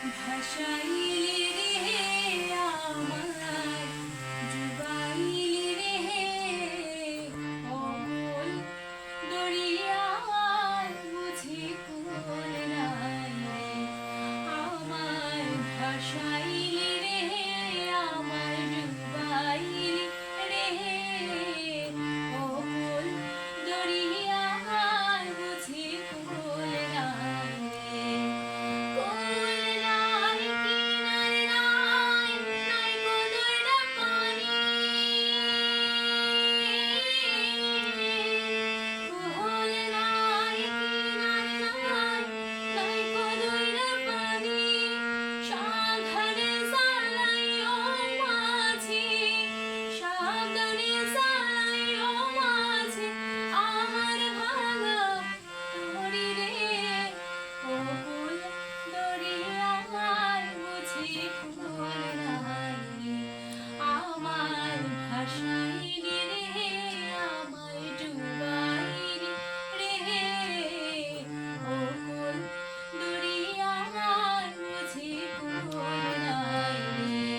ভাসাইলি রে আমায়, ডুবাইলি রে অমল দরিয়ায়, বুঝি কুল নাই রে। আমায় ভাসাইলি রে আমায়, ডুবাইলি রে অমল দরিয়ায়, বুঝি কুল নাই রে। ভাসাইলি রে আমায়, ডুবাইলি রে অকুল দরিয়ায়, বুঝি কুল নাই রে।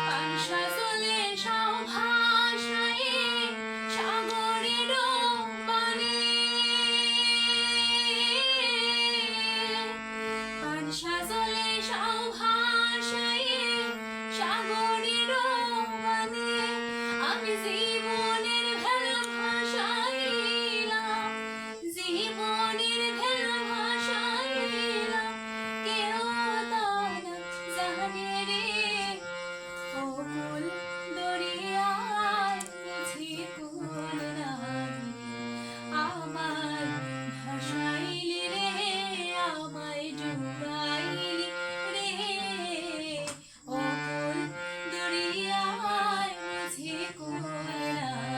পানসা চলে সাও ভাসায়ে সাগরের পানে, পানসা চলে সাও ভাসায়ে সাগরের পানে। আমি জীবনের ভেলা ভাসাইলাম, জীবনের ভেলা ভাসাইলাম, কেউ তা না জানে রে অকুল দরিয়ায়, বুঝি কুল নাই রে। আমায় ভাসাইলি রে আমায়, ডুবাইলি রে অকুল দরিয়ায়, বুঝি কুল নাই।